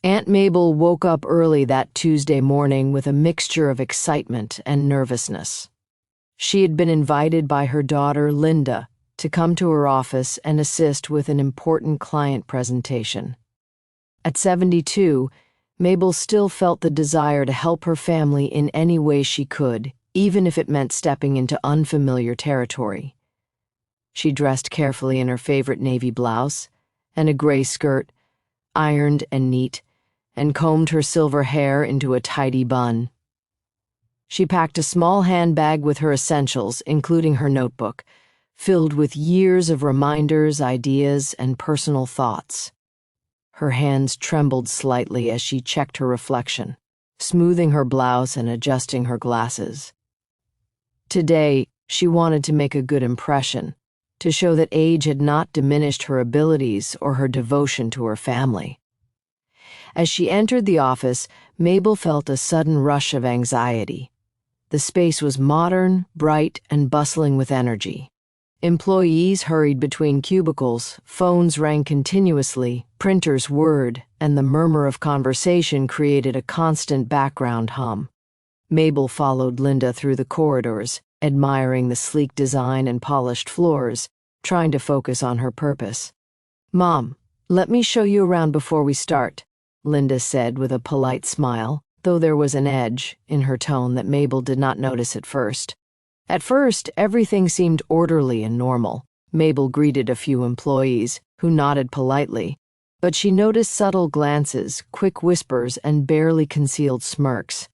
Aunt Mabel woke up early that Tuesday morning with a mixture of excitement and nervousness. She had been invited by her daughter, Linda, to come to her office and assist with an important client presentation. At 72, Mabel still felt the desire to help her family in any way she could, even if it meant stepping into unfamiliar territory. She dressed carefully in her favorite navy blouse and a gray skirt, ironed and neat, and combed her silver hair into a tidy bun. She packed a small handbag with her essentials, including her notebook, filled with years of reminders, ideas, and personal thoughts. Her hands trembled slightly as she checked her reflection, smoothing her blouse and adjusting her glasses. Today, she wanted to make a good impression, to show that age had not diminished her abilities or her devotion to her family. As she entered the office, Mabel felt a sudden rush of anxiety. The space was modern, bright, and bustling with energy. Employees hurried between cubicles, phones rang continuously, printers whirred, and the murmur of conversation created a constant background hum. Mabel followed Linda through the corridors, admiring the sleek design and polished floors, trying to focus on her purpose. "Mom, let me show you around before we start," Linda said with a polite smile, though there was an edge in her tone that Mabel did not notice at first. At first, everything seemed orderly and normal. Mabel greeted a few employees, who nodded politely, but she noticed subtle glances, quick whispers, and barely concealed smirks.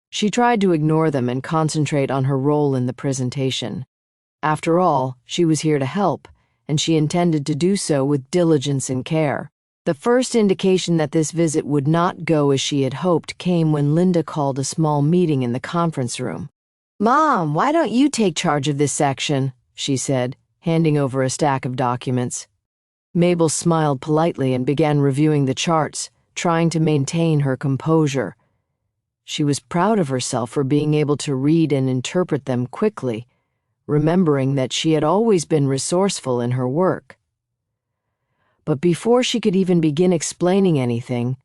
She tried to ignore them and concentrate on her role in the presentation. After all, she was here to help, and she intended to do so with diligence and care. The first indication that this visit would not go as she had hoped came when Linda called a small meeting in the conference room. "Mom, why don't you take charge of this section?" she said, handing over a stack of documents. Mabel smiled politely and began reviewing the charts, trying to maintain her composure. She was proud of herself for being able to read and interpret them quickly, remembering that she had always been resourceful in her work. But before she could even begin explaining anything,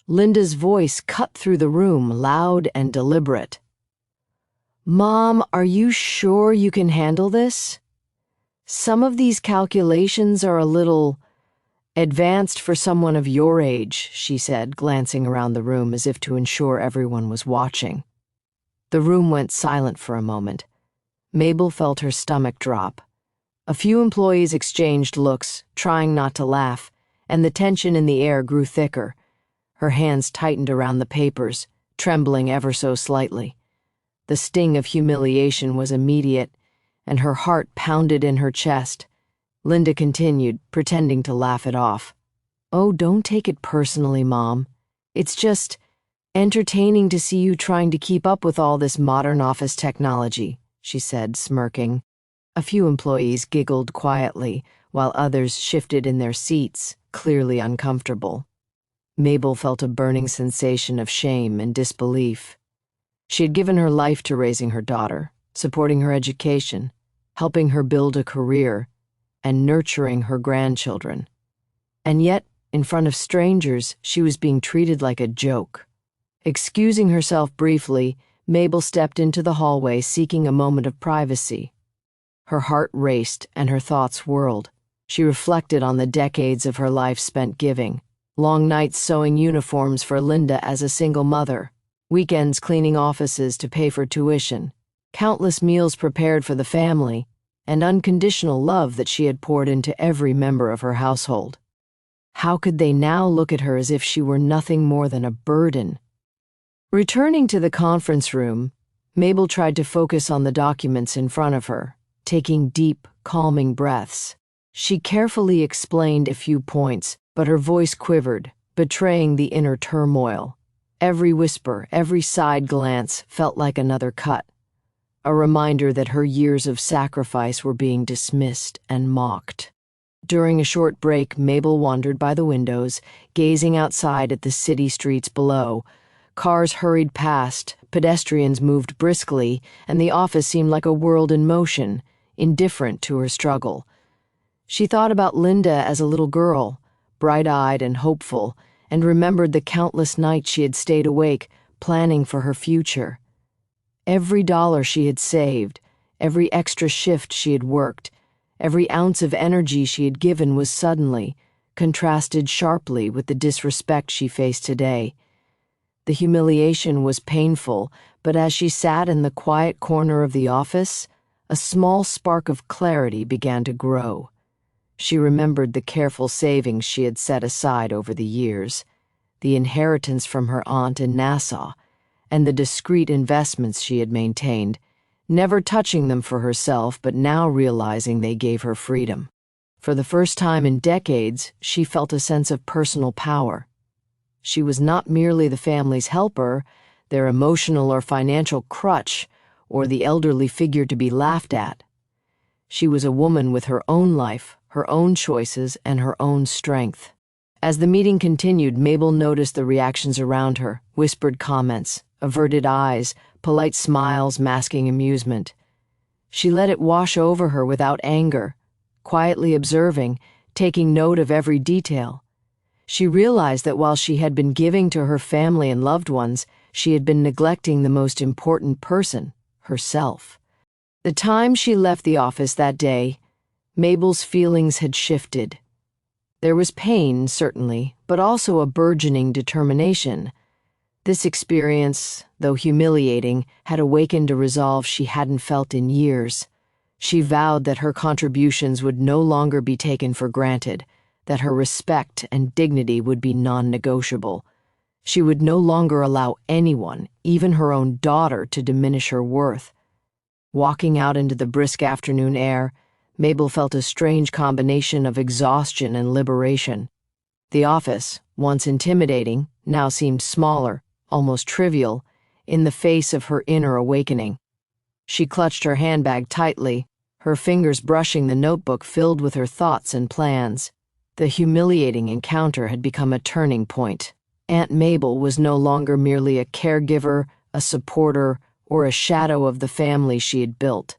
Linda's voice cut through the room, loud and deliberate. "Mom, are you sure you can handle this? Some of these calculations are a little advanced for someone of your age," she said, glancing around the room as if to ensure everyone was watching. The room went silent for a moment. Mabel felt her stomach drop. A few employees exchanged looks, trying not to laugh, and the tension in the air grew thicker. Her hands tightened around the papers, trembling ever so slightly. The sting of humiliation was immediate, and her heart pounded in her chest. Linda continued, pretending to laugh it off. "Oh, don't take it personally, Mom. It's just entertaining to see you trying to keep up with all this modern office technology," she said, smirking. A few employees giggled quietly, while others shifted in their seats, clearly uncomfortable. Mabel felt a burning sensation of shame and disbelief. She had given her life to raising her daughter, supporting her education, helping her build a career, and nurturing her grandchildren. And yet, in front of strangers, she was being treated like a joke. Excusing herself briefly, Mabel stepped into the hallway, seeking a moment of privacy. Her heart raced and her thoughts whirled. She reflected on the decades of her life spent giving, long nights sewing uniforms for Linda as a single mother, weekends cleaning offices to pay for tuition, countless meals prepared for the family, and unconditional love that she had poured into every member of her household. How could they now look at her as if she were nothing more than a burden? Returning to the conference room, Mabel tried to focus on the documents in front of her, taking deep, calming breaths. She carefully explained a few points, but her voice quivered, betraying the inner turmoil. Every whisper, every side glance felt like another cut, a reminder that her years of sacrifice were being dismissed and mocked. During a short break, Mabel wandered by the windows, gazing outside at the city streets below. Cars hurried past, pedestrians moved briskly, and the office seemed like a world in motion, indifferent to her struggle. She thought about Linda as a little girl, bright-eyed and hopeful, and remembered the countless nights she had stayed awake, planning for her future. Every dollar she had saved, every extra shift she had worked, every ounce of energy she had given was suddenly contrasted sharply with the disrespect she faced today. The humiliation was painful, but as she sat in the quiet corner of the office, a small spark of clarity began to grow. She remembered the careful savings she had set aside over the years, the inheritance from her aunt in Nassau, and the discreet investments she had maintained, never touching them for herself but now realizing they gave her freedom. For the first time in decades, she felt a sense of personal power. She was not merely the family's helper, their emotional or financial crutch, or the elderly figure to be laughed at. She was a woman with her own life, her own choices, and her own strength. As the meeting continued, Mabel noticed the reactions around her, whispered comments, averted eyes, polite smiles masking amusement. She let it wash over her without anger, quietly observing, taking note of every detail. She realized that while she had been giving to her family and loved ones, she had been neglecting the most important person, herself. The time she left the office that day, Mabel's feelings had shifted. There was pain, certainly, but also a burgeoning determination. This experience, though humiliating, had awakened a resolve she hadn't felt in years. She vowed that her contributions would no longer be taken for granted, that her respect and dignity would be non-negotiable. She would no longer allow anyone, even her own daughter, to diminish her worth. Walking out into the brisk afternoon air, Mabel felt a strange combination of exhaustion and liberation. The office, once intimidating, now seemed smaller, almost trivial, in the face of her inner awakening. She clutched her handbag tightly, her fingers brushing the notebook filled with her thoughts and plans. The humiliating encounter had become a turning point. Aunt Mabel was no longer merely a caregiver, a supporter, or a shadow of the family she had built.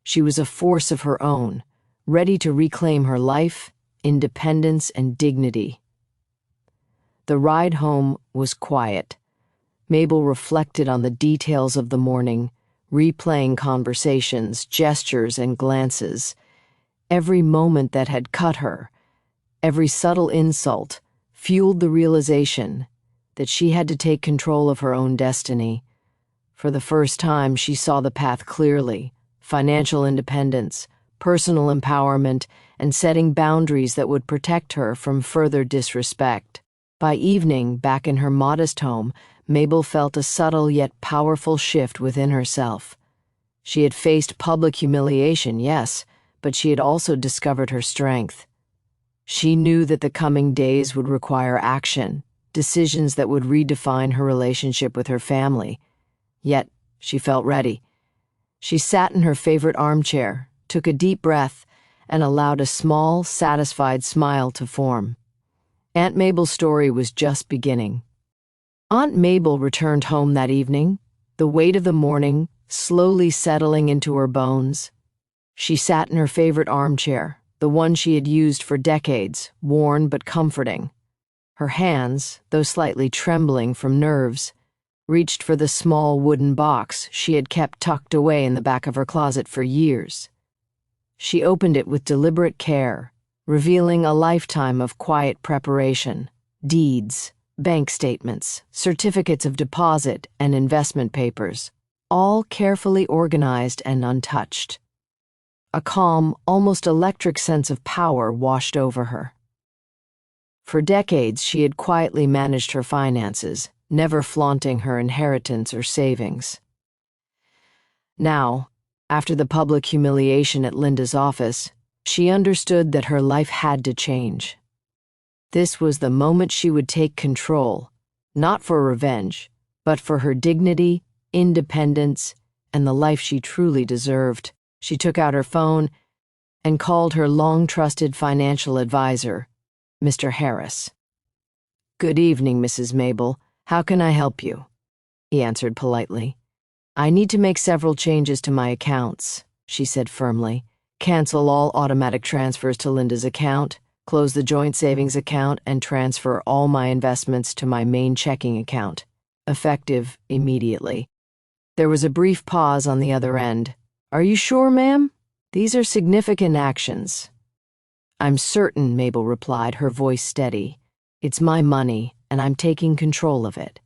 She was a force of her own, ready to reclaim her life, independence, and dignity. The ride home was quiet. Mabel reflected on the details of the morning, replaying conversations, gestures, and glances. Every moment that had cut her, every subtle insult, fueled the realization that she had to take control of her own destiny. For the first time, she saw the path clearly: financial independence, personal empowerment, and setting boundaries that would protect her from further disrespect. By evening, back in her modest home, Mabel felt a subtle yet powerful shift within herself. She had faced public humiliation, yes, but she had also discovered her strength. She knew that the coming days would require action, decisions that would redefine her relationship with her family. Yet, she felt ready. She sat in her favorite armchair, took a deep breath, and allowed a small, satisfied smile to form. Aunt Mabel's story was just beginning. Aunt Mabel returned home that evening, the weight of the morning slowly settling into her bones. She sat in her favorite armchair, the one she had used for decades, worn but comforting. Her hands, though slightly trembling from nerves, reached for the small wooden box she had kept tucked away in the back of her closet for years. She opened it with deliberate care, revealing a lifetime of quiet preparation: deeds, bank statements, certificates of deposit, and investment papers, all carefully organized and untouched. A calm, almost electric sense of power washed over her. For decades, she had quietly managed her finances, never flaunting her inheritance or savings. Now, after the public humiliation at Linda's office, she understood that her life had to change. This was the moment she would take control, not for revenge, but for her dignity, independence, and the life she truly deserved. She took out her phone and called her long-trusted financial advisor, Mr. Harris. "Good evening, Mrs. Mabel. How can I help you?" he answered politely. "I need to make several changes to my accounts," she said firmly. "Cancel all automatic transfers to Linda's account, close the joint savings account, and transfer all my investments to my main checking account, effective immediately. There was a brief pause on the other end. Are you sure, ma'am? These are significant actions. I'm certain, Mabel replied, her voice steady. It's my money, and I'm taking control of it.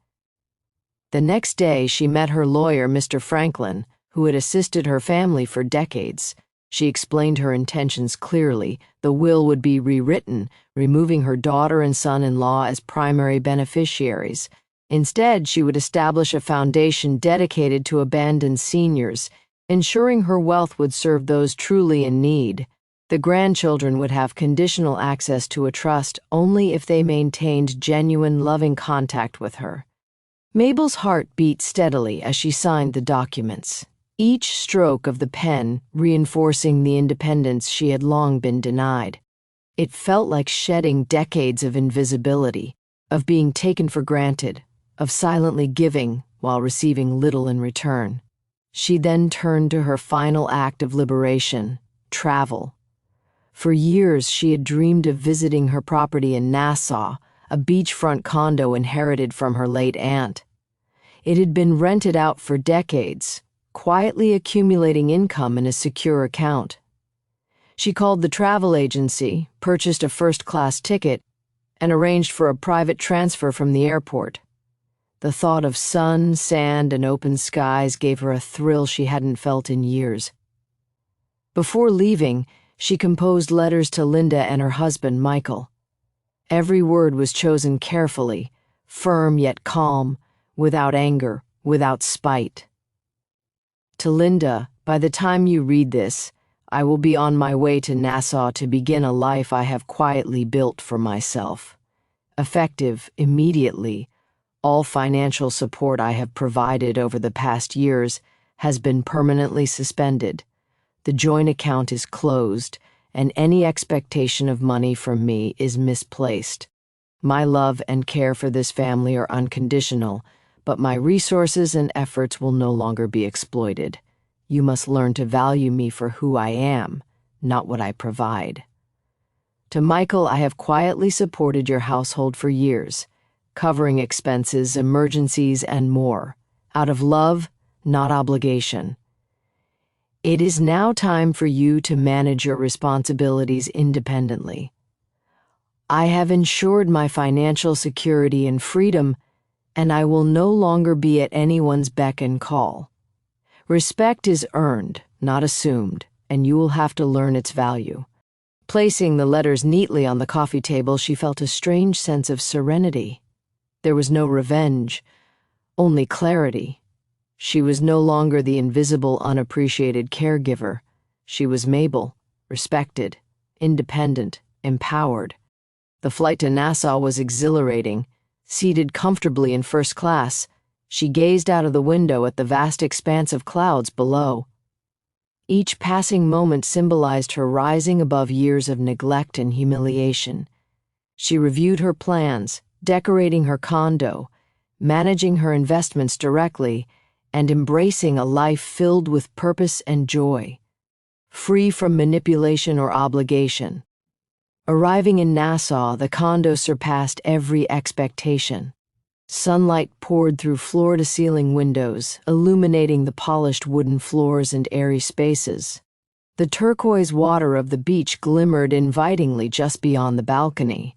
The next day, she met her lawyer, Mr. Franklin, who had assisted her family for decades. She explained her intentions clearly. The will would be rewritten, removing her daughter and son-in-law as primary beneficiaries. Instead, she would establish a foundation dedicated to abandoned seniors, ensuring her wealth would serve those truly in need. The grandchildren would have conditional access to a trust only if they maintained genuine, loving contact with her. Mabel's heart beat steadily as she signed the documents, each stroke of the pen reinforcing the independence she had long been denied. It felt like shedding decades of invisibility, of being taken for granted, of silently giving while receiving little in return. She then turned to her final act of liberation, travel. For years, she had dreamed of visiting her property in Nassau, a beachfront condo inherited from her late aunt. It had been rented out for decades, quietly accumulating income in a secure account. She called the travel agency, purchased a first-class ticket, and arranged for a private transfer from the airport. The thought of sun, sand, and open skies gave her a thrill she hadn't felt in years. Before leaving, she composed letters to Linda and her husband, Michael. Every word was chosen carefully, firm yet calm, without anger, without spite. To Linda, by the time you read this, I will be on my way to Nassau to begin a life I have quietly built for myself. Effective immediately, all financial support I have provided over the past years has been permanently suspended. The joint account is closed, and any expectation of money from me is misplaced. My love and care for this family are unconditional, but my resources and efforts will no longer be exploited. You must learn to value me for who I am, not what I provide. To Michael, I have quietly supported your household for years, covering expenses, emergencies, and more, out of love, not obligation. It is now time for you to manage your responsibilities independently. I have ensured my financial security and freedom, and I will no longer be at anyone's beck and call. Respect is earned, not assumed, and you will have to learn its value. Placing the letters neatly on the coffee table, she felt a strange sense of serenity. There was no revenge, only clarity. She was no longer the invisible, unappreciated caregiver. She was Mabel, respected, independent, empowered. The flight to Nassau was exhilarating. Seated comfortably in first class, she gazed out of the window at the vast expanse of clouds below. Each passing moment symbolized her rising above years of neglect and humiliation. She reviewed her plans, decorating her condo, managing her investments directly, and embracing a life filled with purpose and joy, free from manipulation or obligation. Arriving in Nassau, the condo surpassed every expectation. Sunlight poured through floor-to-ceiling windows, illuminating the polished wooden floors and airy spaces. The turquoise water of the beach glimmered invitingly just beyond the balcony.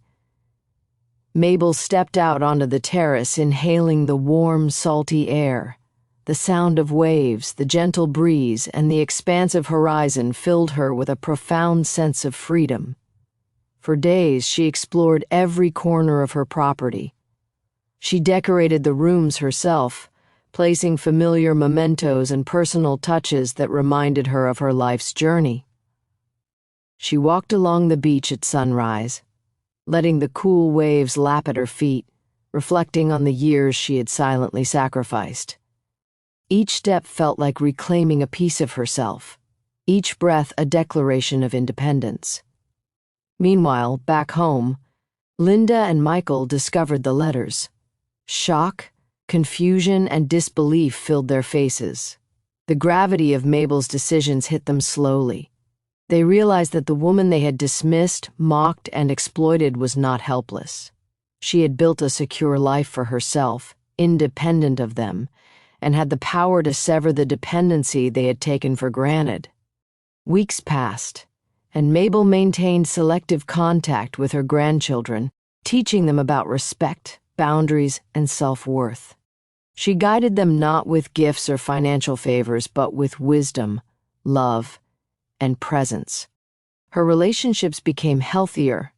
Mabel stepped out onto the terrace, inhaling the warm, salty air. The sound of waves, the gentle breeze, and the expansive horizon filled her with a profound sense of freedom. For days, she explored every corner of her property. She decorated the rooms herself, placing familiar mementos and personal touches that reminded her of her life's journey. She walked along the beach at sunrise, letting the cool waves lap at her feet, reflecting on the years she had silently sacrificed. Each step felt like reclaiming a piece of herself, each breath a declaration of independence. Meanwhile, back home, Linda and Michael discovered the letters. Shock, confusion, and disbelief filled their faces. The gravity of Mabel's decisions hit them slowly. They realized that the woman they had dismissed, mocked, and exploited was not helpless. She had built a secure life for herself, independent of them, and had the power to sever the dependency they had taken for granted. Weeks passed, and Mabel maintained selective contact with her grandchildren, teaching them about respect, boundaries, and self-worth. She guided them not with gifts or financial favors, but with wisdom, love, and presence. Her relationships became healthier,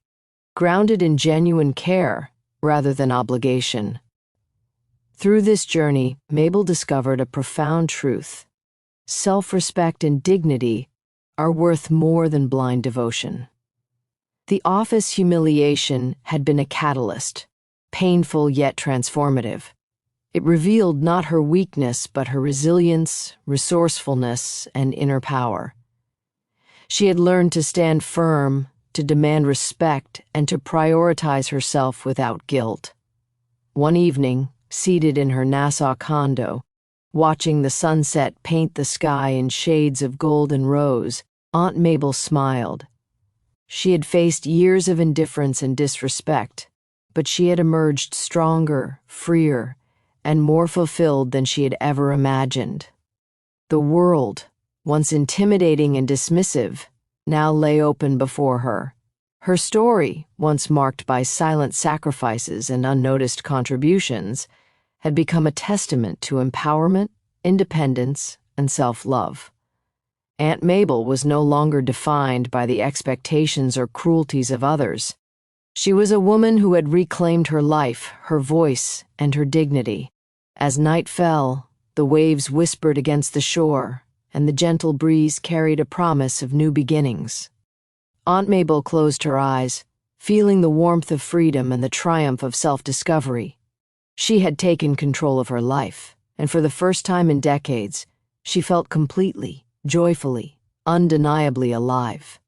grounded in genuine care rather than obligation. Through this journey, Mabel discovered a profound truth. Self-respect and dignity are worth more than blind devotion. The office humiliation had been a catalyst, painful yet transformative. It revealed not her weakness, but her resilience, resourcefulness, and inner power. She had learned to stand firm, to demand respect, and to prioritize herself without guilt. One evening, seated in her Nassau condo, watching the sunset paint the sky in shades of gold and rose, Aunt Mabel smiled. She had faced years of indifference and disrespect, but she had emerged stronger, freer, and more fulfilled than she had ever imagined. The world, once intimidating and dismissive, now lay open before her. Her story, once marked by silent sacrifices and unnoticed contributions, had become a testament to empowerment, independence, and self-love. Aunt Mabel was no longer defined by the expectations or cruelties of others. She was a woman who had reclaimed her life, her voice, and her dignity. As night fell, the waves whispered against the shore, and the gentle breeze carried a promise of new beginnings. Aunt Mabel closed her eyes, feeling the warmth of freedom and the triumph of self-discovery. She had taken control of her life, and for the first time in decades, she felt completely, joyfully, undeniably alive.